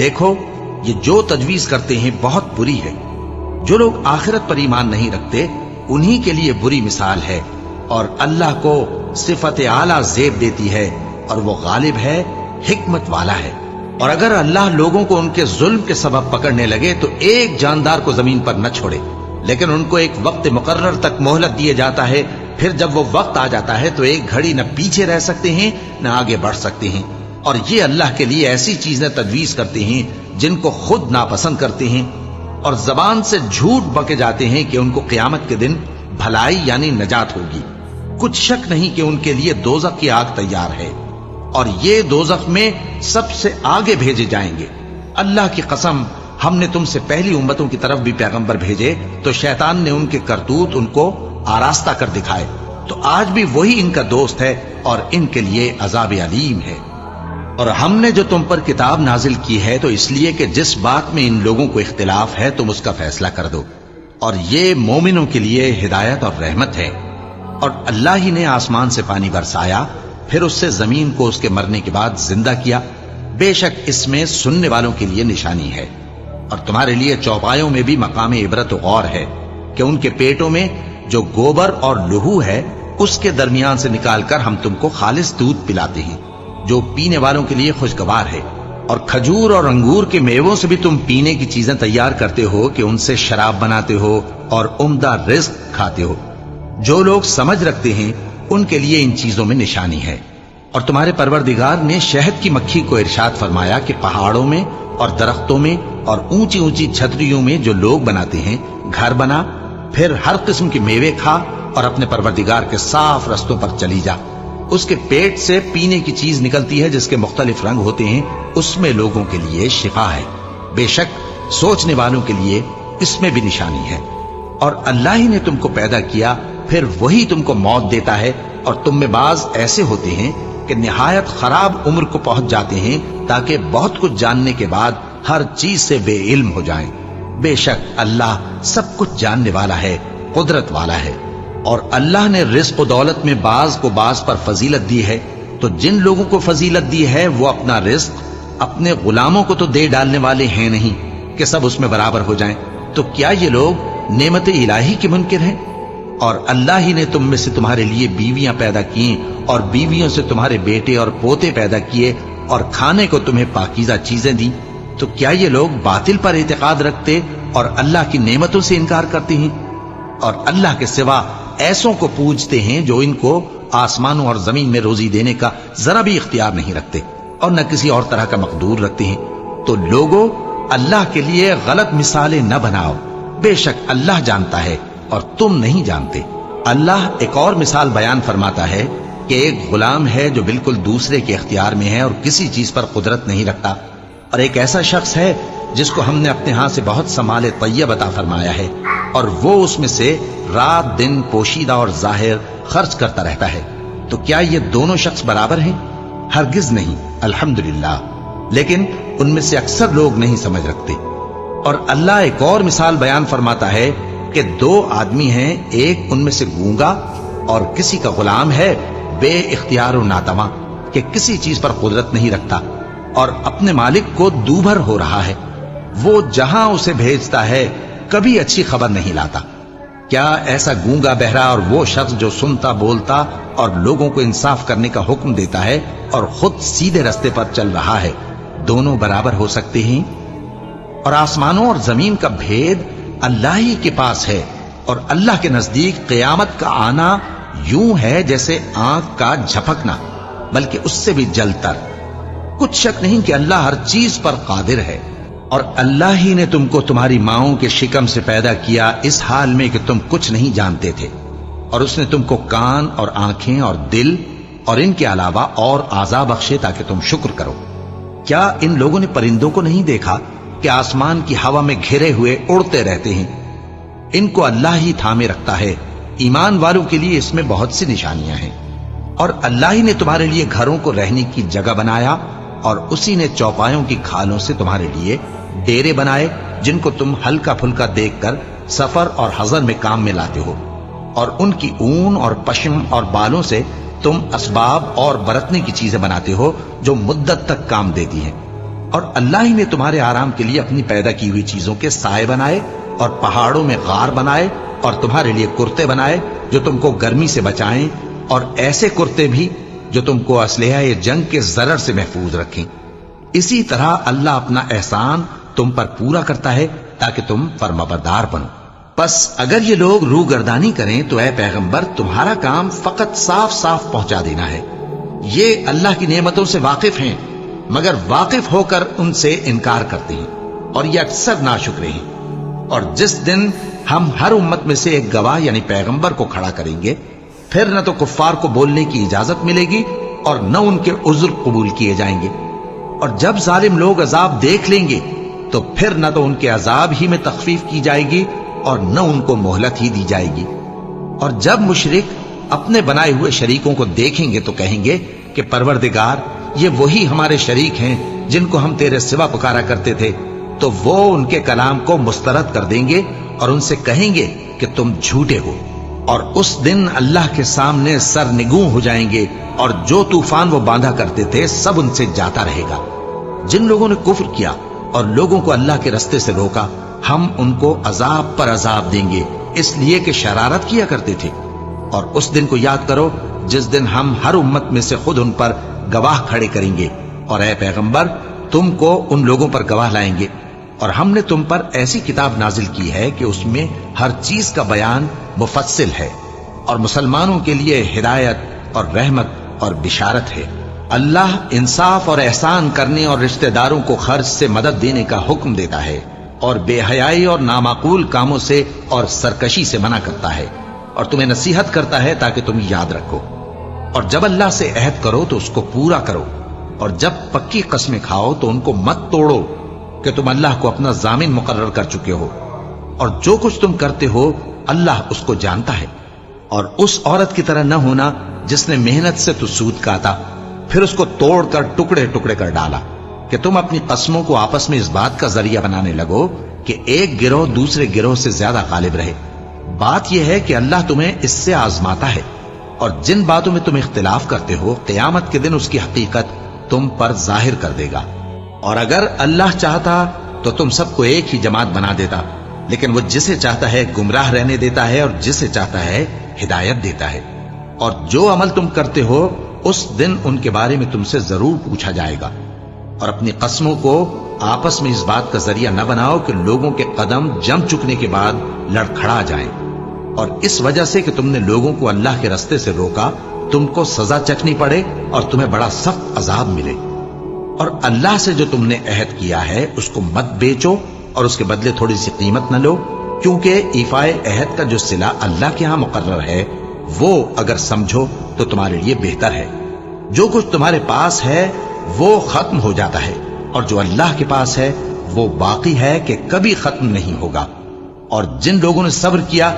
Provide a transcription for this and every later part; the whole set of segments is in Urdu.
دیکھو یہ جو تجویز کرتے ہیں بہت بری ہے. جو لوگ آخرت پر ایمان نہیں رکھتے انہی کے لیے بری مثال ہے. اور اللہ کو صفت اعلیٰ زیب دیتی ہے اور وہ غالب ہے، حکمت والا ہے. اور اگر اللہ لوگوں کو ان کے ظلم کے سبب پکڑنے لگے تو ایک جاندار کو زمین پر نہ چھوڑے، لیکن ان کو ایک وقت مقرر تک مہلت دیے جاتا ہے. پھر جب وہ وقت آ جاتا ہے تو ایک گھڑی نہ پیچھے رہ سکتے ہیں نہ آگے بڑھ سکتے ہیں. اور یہ اللہ کے لیے ایسی چیزیں تجویز کرتے ہیں جن کو خود ناپسند کرتے ہیں، اور زبان سے جھوٹ بکے جاتے ہیں کہ ان کو قیامت کے دن بھلائی یعنی نجات ہوگی. کچھ شک نہیں کہ ان کے لیے دوزخ کی آگ تیار ہے، اور یہ دوزخ میں سب سے آگے بھیجے جائیں گے. اللہ کی قسم، ہم نے تم سے پہلی امتوں کی طرف بھی پیغمبر بھیجے تو شیطان نے ان کے کرتوت ان کو آراستہ کر دکھائے، تو آج بھی وہی ان کا دوست ہے اور ان کے لیے عذاب علیم ہے. اور ہم نے جو تم پر کتاب نازل کی ہے تو اس لیے کہ جس بات میں ان لوگوں کو اختلاف ہے تم اس کا فیصلہ کر دو، اور یہ مومنوں کے لیے ہدایت اور رحمت ہے. اور اللہ ہی نے آسمان سے پانی برسایا، پھر اس سے زمین کو اس کے مرنے کے بعد زندہ کیا. بے شک اس میں سننے والوں کے لیے نشانی ہے. اور تمہارے لیے چوپایوں میں بھی مقام عبرت و غور ہے کہ ان کے پیٹوں میں جو گوبر اور لہو ہے اس کے درمیان سے نکال کر ہم تم کو خالص دودھ پلاتے ہیں جو پینے والوں کے لیے خوشگوار ہے. اور کھجور اور انگور کے میووں سے بھی تم پینے کی چیزیں تیار کرتے ہو کہ ان سے شراب بناتے ہو اور عمدہ رزق کھاتے ہو. جو لوگ سمجھ رکھتے ہیں ان کے لیے ان چیزوں میں نشانی ہے. اور تمہارے پروردگار نے شہد کی مکھی کو ارشاد فرمایا کہ پہاڑوں میں اور درختوں میں اور اونچی اونچی چھتریوں میں جو لوگ بناتے ہیں گھر بنا، پھر ہر قسم کے میوے کھا اور اپنے پروردگار کے صاف رستوں پر چلی جا. اس کے پیٹ سے پینے کی چیز نکلتی ہے جس کے مختلف رنگ ہوتے ہیں، اس میں لوگوں کے لیے شفا ہے. بے شک سوچنے والوں کے لیے اس میں بھی نشانی ہے. اور اللہ ہی نے تم کو پیدا کیا، پھر وہی تم کو موت دیتا ہے. اور تم میں بعض ایسے ہوتے ہیں کہ نہایت خراب عمر کو پہنچ جاتے ہیں تاکہ بہت کچھ جاننے کے بعد ہر چیز سے بے علم ہو جائیں. بے شک اللہ سب کچھ جاننے والا ہے، قدرت والا ہے. اور اللہ نے رزق و دولت میں بعض کو بعض پر فضیلت دی ہے، تو جن لوگوں کو فضیلت دی ہے وہ اپنا رزق اپنے غلاموں کو تو دے ڈالنے والے ہیں نہیں کہ سب اس میں برابر ہو جائیں. تو کیا یہ لوگ نعمت الہی کے منکر ہیں؟ اور اللہ ہی نے تم میں سے تمہارے لیے بیویاں پیدا کی اور بیویوں سے تمہارے بیٹے اور پوتے پیدا کیے اور کھانے کو تمہیں پاکیزہ چیزیں دی. تو کیا یہ لوگ باطل پر اعتقاد رکھتے اور اللہ کی نعمتوں سے انکار کرتے ہیں؟ اور اللہ کے سوا ایسوں کو پوجتے ہیں جو ان کو آسمانوں اور زمین میں روزی دینے کا ذرا بھی اختیار نہیں رکھتے اور نہ کسی اور طرح کا مقدور رکھتے ہیں. تو لوگوں اللہ کے لیے غلط مثالیں نہ بناؤ، بے شک اللہ جانتا ہے اور تم نہیں جانتے. اللہ ایک اور مثال بیان فرماتا ہے کہ ایک غلام ہے جو بالکل دوسرے کے اختیار میں ہے اور کسی چیز پر قدرت نہیں رکھتا، اور ایک ایسا شخص ہے جس کو ہم نے اپنے ہاں سے بہت سا مال طیب عطا فرمایا ہے اور وہ اس میں سے رات دن پوشیدہ اور ظاہر خرچ کرتا رہتا ہے. تو کیا یہ دونوں شخص برابر ہیں؟ ہرگز نہیں، الحمدللہ. لیکن ان میں سے اکثر لوگ نہیں سمجھ رکھتے. اور اللہ ایک اور مثال بیان فرماتا ہے کہ دو آدمی ہیں، ایک ان میں سے گونگا اور کسی کا غلام ہے بے اختیار و ناتواں کہ کسی چیز پر قدرت نہیں رکھتا اور اپنے مالک کو دوبھر ہو رہا ہے. وہ جہاں اسے بھیجتا ہے کبھی اچھی خبر نہیں لاتا. کیا ایسا گونگا بہرا اور وہ شخص جو سنتا بولتا اور لوگوں کو انصاف کرنے کا حکم دیتا ہے اور خود سیدھے رستے پر چل رہا ہے، دونوں برابر ہو سکتے ہیں؟ اور آسمانوں اور زمین کا بھید اللہ ہی کے پاس ہے، اور اللہ کے نزدیک قیامت کا آنا یوں ہے جیسے آنکھ کا جھپکنا، بلکہ اس سے بھی جلتر. کچھ شک نہیں کہ اللہ ہر چیز پر قادر ہے. اور اللہ ہی نے تم کو تمہاری ماؤں کے شکم سے پیدا کیا اس حال میں کہ تم کچھ نہیں جانتے تھے، اور اس نے تم کو کان اور آنکھیں اور دل اور ان کے علاوہ اور اعضاء بخشے تاکہ تم شکر کرو. کیا ان لوگوں نے پرندوں کو نہیں دیکھا کہ آسمان کی ہوا میں گھرے ہوئے اڑتے رہتے ہیں؟ ان کو اللہ ہی تھامے رکھتا ہے. ایمان والوں کے لیے اس میں بہت سی نشانیاں ہیں. اور اللہ ہی نے تمہارے لیے گھروں کو رہنے کی جگہ بنایا، اور اسی نے چوپایوں کی کھالوں سے تمہارے لیے ڈیرے بنائے جن کو تم ہلکا پھلکا دیکھ کر سفر اور حضر میں کام میں لاتے ہو. اور ان کی اون اور پشم اور بالوں سے تم اسباب اور برتنے کی چیزیں بناتے ہو جو مدت تک کام دیتی ہیں. اور اللہ ہی نے تمہارے آرام کے لیے اپنی پیدا کی ہوئی چیزوں کے سائے بنائے اور پہاڑوں میں غار بنائے اور تمہارے لیے کرتے بنائے جو تم کو گرمی سے بچائیں، اور ایسے کرتے بھی جو تم کو اسلحہ جنگ کے ضرر سے محفوظ رکھیں۔ اسی طرح اللہ اپنا احسان تم پر پورا کرتا ہے تاکہ تم فرمانبردار بنو۔ پس اگر یہ لوگ روگردانی کریں تو اے پیغمبر تمہارا کام فقط صاف صاف پہنچا دینا ہے۔ یہ اللہ کی نعمتوں سے واقف ہیں مگر واقف ہو کر ان سے انکار کرتے ہیں اور یہ اکثر ناشکرے ہیں۔ اور جس دن ہم ہر امت میں سے ایک گواہ یعنی پیغمبر کو کھڑا کریں گے، پھر نہ تو کفار کو بولنے کی اجازت ملے گی اور نہ ان کے عذر قبول کیے جائیں گے۔ اور جب ظالم لوگ عذاب دیکھ لیں گے تو پھر نہ تو ان کے عذاب ہی میں تخفیف کی جائے گی اور نہ ان کو مہلت ہی دی جائے گی۔ اور جب مشرک اپنے بنائے ہوئے شریکوں کو دیکھیں گے تو کہیں گے کہ پروردگار یہ وہی ہمارے شریک ہیں جن کو ہم تیرے سوا پکارا کرتے تھے، تو وہ ان کے کلام کو مسترد کر دیں گے اور ان سے کہیں گے کہ تم جھوٹے ہو۔ اور اس دن اللہ کے سامنے سرنگوں ہو جائیں گے اور جو طوفان وہ باندھا کرتے تھے سب ان سے جاتا رہے گا۔ جن لوگوں نے کفر کیا اور لوگوں کو اللہ کے رستے سے روکا، ہم ان کو عذاب پر عذاب دیں گے اس لیے کہ شرارت کیا کرتے تھے۔ اور اس دن کو یاد کرو جس دن ہم ہر امت میں سے خود ان پر گواہ کھڑے کریں گے، اور اے پیغمبر تم کو ان لوگوں پر گواہ لائیں گے۔ اور ہم نے تم پر ایسی کتاب نازل کی ہے کہ اس میں ہر چیز کا بیان مفصل ہے اور مسلمانوں کے لیے ہدایت اور رحمت اور بشارت ہے۔ اللہ انصاف اور احسان کرنے اور رشتہ داروں کو خرچ سے مدد دینے کا حکم دیتا ہے، اور بے حیائی اور نامعقول کاموں سے اور سرکشی سے منع کرتا ہے، اور تمہیں نصیحت کرتا ہے تاکہ تم یاد رکھو۔ اور جب اللہ سے عہد کرو تو اس کو پورا کرو، اور جب پکی قسمیں کھاؤ تو ان کو مت توڑو کہ تم اللہ کو اپنا ضامن مقرر کر چکے ہو، اور جو کچھ تم کرتے ہو اللہ اس کو جانتا ہے۔ اور اس عورت کی طرح نہ ہونا جس نے محنت سے تو سود کاتا پھر اس کو توڑ کر ٹکڑے ٹکڑے کر ڈالا، کہ تم اپنی قسموں کو آپس میں اس بات کا ذریعہ بنانے لگو کہ ایک گروہ دوسرے گروہ سے زیادہ غالب رہے۔ بات یہ ہے کہ اللہ تمہیں اس سے آزماتا ہے، اور جن باتوں میں تم اختلاف کرتے ہو قیامت کے دن اس کی حقیقت تم پر ظاہر کر دے گا۔ اور اگر اللہ چاہتا تو تم سب کو ایک ہی جماعت بنا دیتا، لیکن وہ جسے چاہتا ہے گمراہ رہنے دیتا ہے اور جسے چاہتا ہے ہدایت دیتا ہے۔ اور جو عمل تم کرتے ہو اس دن ان کے بارے میں تم سے ضرور پوچھا جائے گا۔ اور اپنی قسموں کو آپس میں اس بات کا ذریعہ نہ بناؤ کہ لوگوں کے قدم جم چکنے کے بعد لڑکھڑا جائیں، اور اس وجہ سے کہ تم نے لوگوں کو اللہ کے رستے سے روکا تم کو سزا چکھنی پڑے اور تمہیں بڑا سخت عذاب ملے۔ اور اللہ سے جو تم نے عہد کیا ہے اس کو مت بیچو اور اس کے بدلے تھوڑی سی قیمت نہ لو، کیونکہ ایفائے عہد کا جو صلہ اللہ کے ہاں مقرر ہے وہ اگر سمجھو تو تمہارے لیے بہتر ہے۔ جو کچھ تمہارے پاس ہے وہ ختم ہو جاتا ہے، اور جو اللہ کے پاس ہے وہ باقی ہے کہ کبھی ختم نہیں ہوگا۔ اور جن لوگوں نے صبر کیا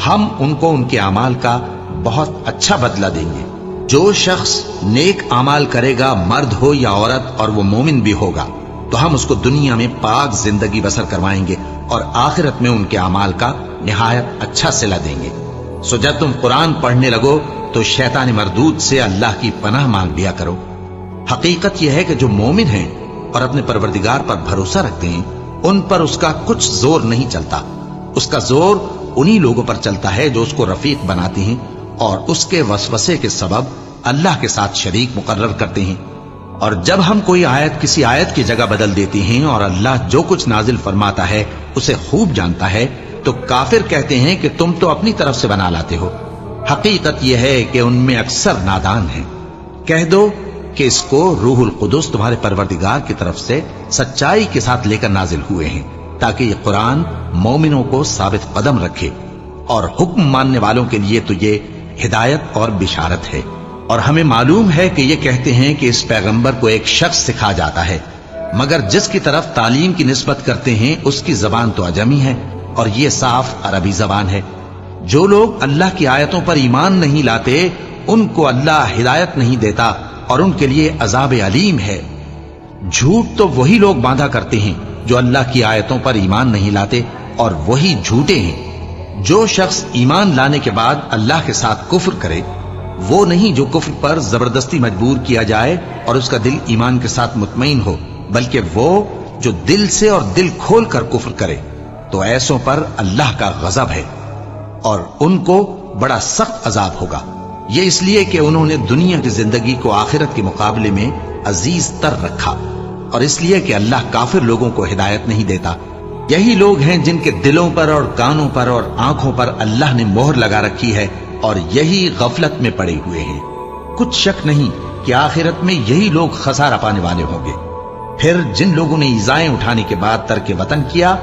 ہم ان کو ان کے اعمال کا بہت اچھا بدلہ دیں گے۔ جو شخص نیک اعمال کرے گا مرد ہو یا عورت اور وہ مومن بھی ہوگا تو ہم اس کو دنیا میں پاک زندگی بسر کروائیں گے اور آخرت میں ان کے اعمال کا نہایت اچھا صلہ دیں گے۔ سو جب تم قرآن پڑھنے لگو تو شیطان مردود سے اللہ کی پناہ مانگ لیا کرو۔ حقیقت یہ ہے کہ جو مومن ہیں اور اپنے پروردگار پر بھروسہ رکھتے ہیں ان پر اس کا کچھ زور نہیں چلتا۔ اس کا زور انہی لوگوں پر چلتا ہے جو اس کو رفیق بناتے ہیں اور اس کے وسوسے کے سبب اللہ کے ساتھ شریک مقرر کرتے ہیں۔ اور جب ہم کوئی آیت کسی آیت کی جگہ بدل دیتے ہیں اور اللہ جو کچھ نازل فرماتا ہے اسے خوب جانتا ہے تو کافر کہتے ہیں کہ تم تو اپنی طرف سے بنا لاتے ہو۔ حقیقت یہ ہے کہ ان میں اکثر نادان ہیں۔ کہہ دو کہ اس کو روح القدس تمہارے پروردگار کی طرف سے سچائی کے ساتھ لے کر نازل ہوئے ہیں تاکہ یہ قرآن مومنوں کو ثابت قدم رکھے، اور حکم ماننے والوں کے لیے تو یہ ہدایت اور بشارت ہے۔ اور ہمیں معلوم ہے کہ یہ کہتے ہیں کہ اس پیغمبر کو ایک شخص سکھا جاتا ہے، مگر جس کی طرف تعلیم کی نسبت کرتے ہیں اس کی زبان تو عجمی ہے اور یہ صاف عربی زبان ہے۔ جو لوگ اللہ کی آیتوں پر ایمان نہیں لاتے ان کو اللہ ہدایت نہیں دیتا اور ان کے لیے عذاب علیم ہے۔ جھوٹ تو وہی لوگ باندھا کرتے ہیں جو اللہ کی آیتوں پر ایمان نہیں لاتے، اور وہی جھوٹے ہیں۔ جو شخص ایمان لانے کے بعد اللہ کے ساتھ کفر کرے وہ نہیں جو کفر پر زبردستی مجبور کیا جائے اور اس کا دل ایمان کے ساتھ مطمئن ہو، بلکہ وہ جو دل سے اور دل کھول کر کفر کرے تو ایسوں پر اللہ کا غضب ہے اور ان کو بڑا سخت عذاب ہوگا۔ یہ اس لیے کہ انہوں نے دنیا کی زندگی کو آخرت کے مقابلے میں عزیز تر رکھا، اور اس لیے کہ اللہ کافر لوگوں کو ہدایت نہیں دیتا۔ یہی لوگ ہیں جن کے دلوں پر اور کانوں پر اور آنکھوں پر اللہ نے مہر لگا رکھی ہے، اور یہی غفلت میں پڑے ہوئے ہیں۔ کچھ شک نہیں کہ آخرت میں یہی لوگ خسارہ پانے والے ہوں گے۔ پھر جن لوگوں نے ایذائیں اٹھانے کے بعد ترک وطن کیا،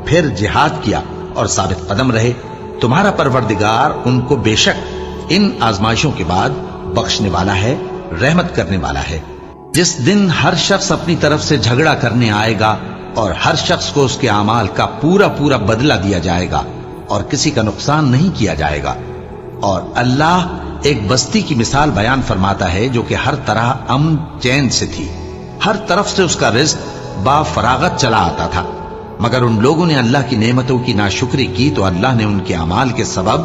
پھر جہاد کیا اور ثابت قدم رہے، تمہارا پروردگار ان کو بے شک ان آزمائشوں کے بعد بخشنے والا ہے، رحمت کرنے والا ہے۔ جس دن ہر شخص اپنی طرف سے جھگڑا کرنے آئے گا اور ہر شخص کو اس کے اعمال کا پورا پورا بدلہ دیا جائے گا اور کسی کا نقصان نہیں کیا جائے گا۔ اور اللہ ایک بستی کی مثال بیان فرماتا ہے جو کہ ہر طرح امن چین سے تھی، ہر طرف سے اس کا رزق با فراغت چلا آتا تھا، مگر ان لوگوں نے اللہ کی نعمتوں کی ناشکری کی تو اللہ نے ان کے اعمال کے سبب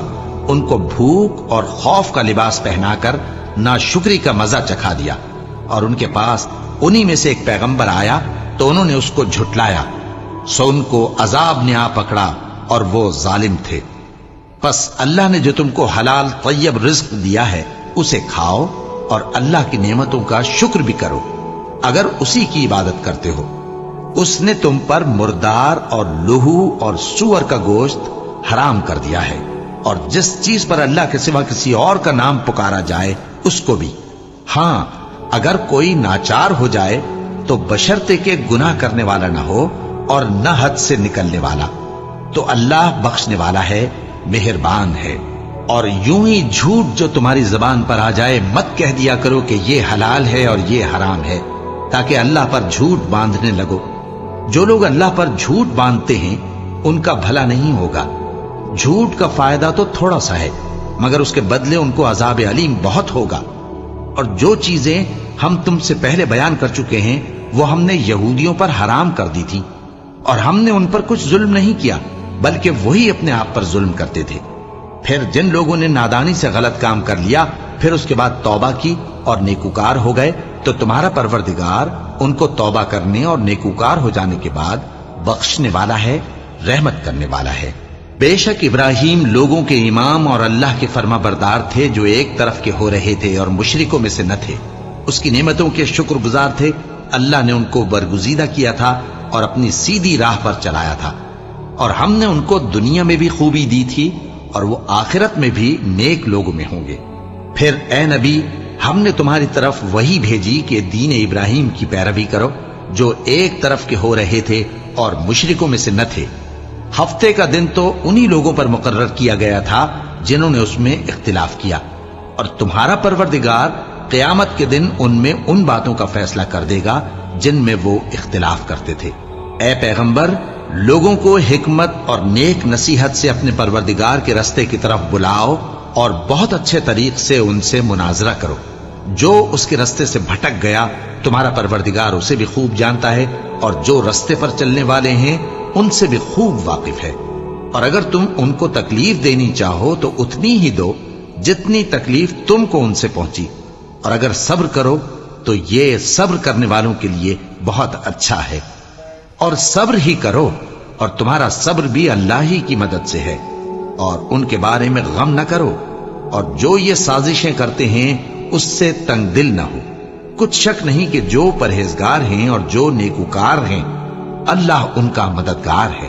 ان کو بھوک اور خوف کا لباس پہنا کر ناشکری کا مزہ چکھا دیا۔ اور ان کے پاس انہی میں سے ایک پیغمبر آیا تو انہوں نے اس کو جھٹلایا، سو ان کو عذاب نے آ پکڑا اور وہ ظالم تھے۔ پس اللہ نے جو تم کو حلال طیب رزق دیا ہے اسے کھاؤ اور اللہ کی نعمتوں کا شکر بھی کرو اگر اسی کی عبادت کرتے ہو۔ اس نے تم پر مردار اور لہو اور سور کا گوشت حرام کر دیا ہے، اور جس چیز پر اللہ کے سوا کسی اور کا نام پکارا جائے اس کو بھی۔ ہاں اگر کوئی ناچار ہو جائے تو بشرطے کہ گناہ کرنے والا نہ ہو اور نہ حد سے نکلنے والا، تو اللہ بخشنے والا ہے، مہربان ہے۔ اور یوں ہی جھوٹ جو تمہاری زبان پر آ جائے مت کہہ دیا کرو کہ یہ حلال ہے اور یہ حرام ہے، تاکہ اللہ پر جھوٹ باندھنے لگو۔ جو لوگ اللہ پر جھوٹ باندھتے ہیں ان کا بھلا نہیں ہوگا۔ جھوٹ کا فائدہ تو تھوڑا سا ہے، مگر اس کے بدلے ان کو عذاب علیم بہت ہوگا۔ اور جو چیزیں ہم تم سے پہلے بیان کر چکے ہیں وہ ہم نے یہودیوں پر حرام کر دی تھی، اور ہم نے ان پر کچھ ظلم نہیں کیا بلکہ وہی اپنے آپ پر ظلم کرتے تھے۔ پھر جن لوگوں نے نادانی سے غلط کام کر لیا پھر اس کے بعد توبہ کی اور نیکوکار ہو گئے تو تمہارا پروردگار ان کو توبہ کرنے اور نیکوکار ہو جانے کے بعد بخشنے والا ہے، رحمت کرنے والا ہے۔ بے شک ابراہیم لوگوں کے امام اور اللہ کے فرما بردار تھے جو ایک طرف کے ہو رہے تھے اور مشرکوں میں سے نہ تھے۔ اس کی نعمتوں کے شکر گزار تھے۔ اللہ نے ان کو برگزیدہ کیا تھا اور اپنی سیدھی راہ پر چلایا تھا، اور ہم نے ان کو دنیا میں بھی خوبی دی تھی اور وہ آخرت میں بھی نیک لوگوں میں ہوں گے۔ پھر اے نبی ہم نے تمہاری طرف وہی بھیجی کہ دین ابراہیم کی پیروی کرو جو ایک طرف کے ہو رہے تھے اور مشرکوں میں سے نہ تھے۔ ہفتے کا دن تو انہی لوگوں پر مقرر کیا گیا تھا جنہوں نے اس میں اختلاف کیا، اور تمہارا پروردگار قیامت کے دن ان میں ان باتوں کا فیصلہ کر دے گا جن میں وہ اختلاف کرتے تھے۔ اے پیغمبر لوگوں کو حکمت اور نیک نصیحت سے اپنے پروردگار کے رستے کی طرف بلاؤ اور بہت اچھے طریق سے ان سے مناظرہ کرو۔ جو اس کے رستے سے بھٹک گیا تمہارا پروردگار اسے بھی خوب جانتا ہے، اور جو رستے پر چلنے والے ہیں ان سے بھی خوب واقف ہے۔ اور اگر تم ان کو تکلیف دینی چاہو تو اتنی ہی دو جتنی تکلیف تم کو ان سے پہنچی، اور اگر صبر کرو تو یہ صبر کرنے والوں کے لیے بہت اچھا ہے۔ اور صبر ہی کرو، اور تمہارا صبر بھی اللہ ہی کی مدد سے ہے، اور ان کے بارے میں غم نہ کرو، اور جو یہ سازشیں کرتے ہیں اس سے تنگ دل نہ ہو۔ کچھ شک نہیں کہ جو پرہیزگار ہیں اور جو نیکوکار ہیں اللہ ان کا مددگار ہے۔